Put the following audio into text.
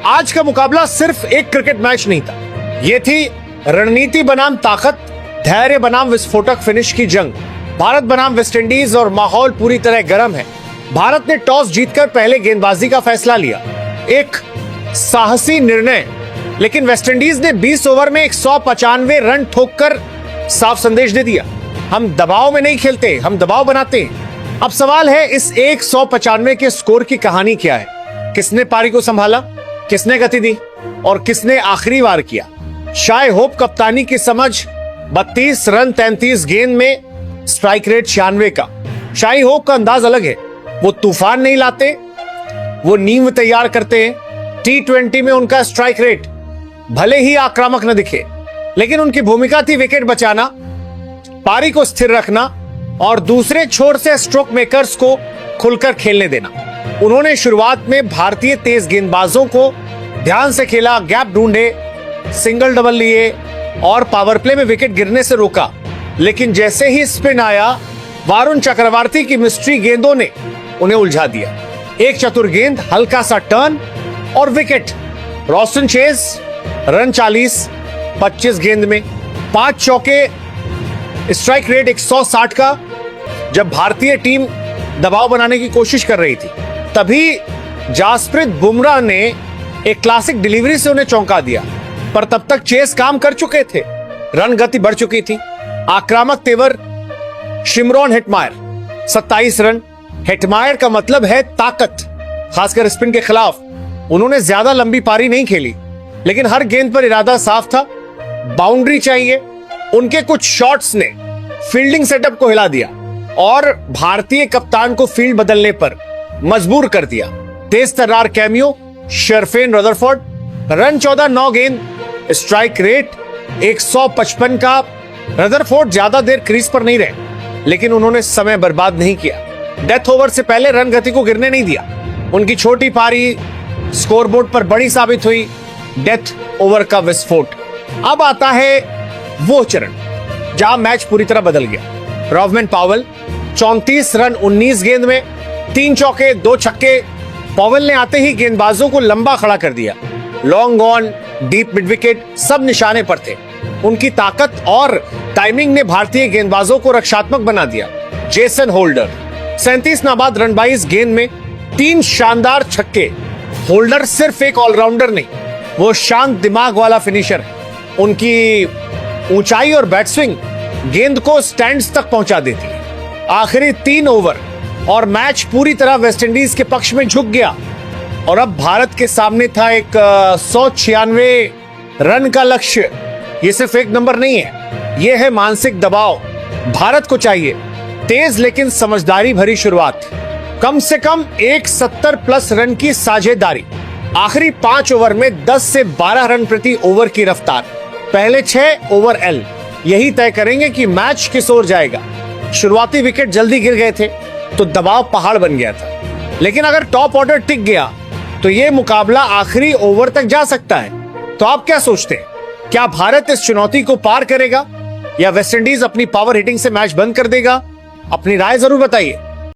आज का मुकाबला सिर्फ एक क्रिकेट मैच नहीं था, ये थी रणनीति बनाम ताकत, धैर्य बनाम विस्फोटक फिनिश की जंग। भारत बनाम वेस्टइंडीज और माहौल पूरी तरह गर्म है। भारत ने टॉस जीतकर पहले गेंदबाजी का फैसला लिया, एक साहसी निर्णय, लेकिन वेस्टइंडीज ने 20 ओवर में 195 रन ठोककर साफ संदेश दे दिया, हम दबाव में नहीं खेलते, हम दबाव बनाते हैं। अब सवाल है, इस 195 के स्कोर की कहानी क्या है? किसने पारी को संभाला, किसने गति दी और किसने आखिरी वार किया? शाय होप कप्तानी की समझ 32 रन 33 गेंद में स्ट्राइक रेट 96 का। शाही होप का अंदाज अलग है, वो तूफान नहीं लाते, वो नींव तैयार करते हैं। T20 में उनका स्ट्राइक रेट भले ही आक्रामक न दिखे, लेकिन उनकी भूमिका थी विकेट बचाना, पारी को स्थिर रखना और दूसरे छोर से स्ट्रोक मेकर्स को खुलकर खेलने देना। उन्होंने शुरुआत में भारतीय तेज गेंदबाजों को ध्यान से खेला, गैप ढूंढे, सिंगल डबल लिए और पावर प्ले में विकेट गिरने से रोका। लेकिन जैसे ही स्पिन आया, वरुण चक्रवर्ती की मिस्ट्री गेंदों ने उन्हें उलझा दिया। एक चतुर गेंद, हल्का सा टर्न और विकेट। रोस्टन चेज रन 40, 25 गेंद में 5 चौके, स्ट्राइक रेट 160 का। जब भारतीय टीम दबाव बनाने की कोशिश कर रही थी, तभी जासप्रीत बुमराह ने एक क्लासिक डिलीवरी से उन्हें चौंका दिया, पर तब तक चेस काम कर चुके थे, रन गति बढ़ चुकी थी। आक्रामक तेवर शिमरॉन हेटमायर 27 रन। हेटमायर का मतलब है ताकत, खासकर स्पिन के खिलाफ। उन्होंने ज्यादा लंबी पारी नहीं खेली, लेकिन हर गेंद पर इरादा साफ था, बाउंड्री चाहिए। उनके कुछ शॉट्स ने फील्डिंग सेटअप को हिला दिया और भारतीय कप्तान को फील्ड बदलने पर मजबूर कर दिया। तेज तर्रार कैमियो शर्फेन रदरफोर्ड, रन 14 9 गेंद, स्ट्राइक रेट 155 का। रदरफोर्ड ज्यादा देर क्रीज पर नहीं रहे, लेकिन उन्होंने समय बर्बाद नहीं किया। डेथ ओवर से पहले रन गति को गिरने नहीं दिया। उनकी छोटी पारी स्कोरबोर्ड पर बड़ी साबित हुई, डेथ ओवर का विस्फोट। अब आता है वो चरण जहां मैच पूरी तरह बदल गया। रॉवमैन पावेल 34 रन 19 गेंद में 3 चौके 2 छक्के। पावेल ने आते ही गेंदबाजों को लंबा खड़ा कर दिया, long on, deep mid wicket, सब निशाने पर थे। उनकी ताकत और टाइमिंग ने भारतीय गेंदबाजों को रक्षात्मक बना दिया। जेसन होल्डर 37 नाबाद रन 22 गेंद में 3 शानदार छक्के। होल्डर सिर्फ एक ऑलराउंडर नहीं, वो शांत दिमाग वाला फिनिशर है। उनकी ऊंचाई और बैट स्विंग गेंद को स्टैंड्स तक पहुंचा देती है। आखिरी 3 ओवर और मैच पूरी तरह वेस्टइंडीज के पक्ष में झुक गया और अब भारत के सामने था एक 196 रन का लक्ष्य। ये सिर्फ एक नंबर नहीं है, ये है मानसिक दबाव। भारत को चाहिए तेज लेकिन समझदारी भरी शुरुआत, कम से कम 170 प्लस रन की साझेदारी, आखिरी 5 ओवर में 10 से 12 रन प्रति ओवर की रफ्तार। पहले 6 ओवर एल यही तय करेंगे कि मैच किस ओर जाएगा। शुरुआती विकेट जल्दी गिर गए थे तो दबाव पहाड़ बन गया था, लेकिन अगर टॉप ऑर्डर टिक गया तो यह मुकाबला आखिरी ओवर तक जा सकता है। तो आप क्या सोचते हैं, क्या भारत इस चुनौती को पार करेगा या वेस्टइंडीज अपनी पावर हिटिंग से मैच बंद कर देगा? अपनी राय जरूर बताइए।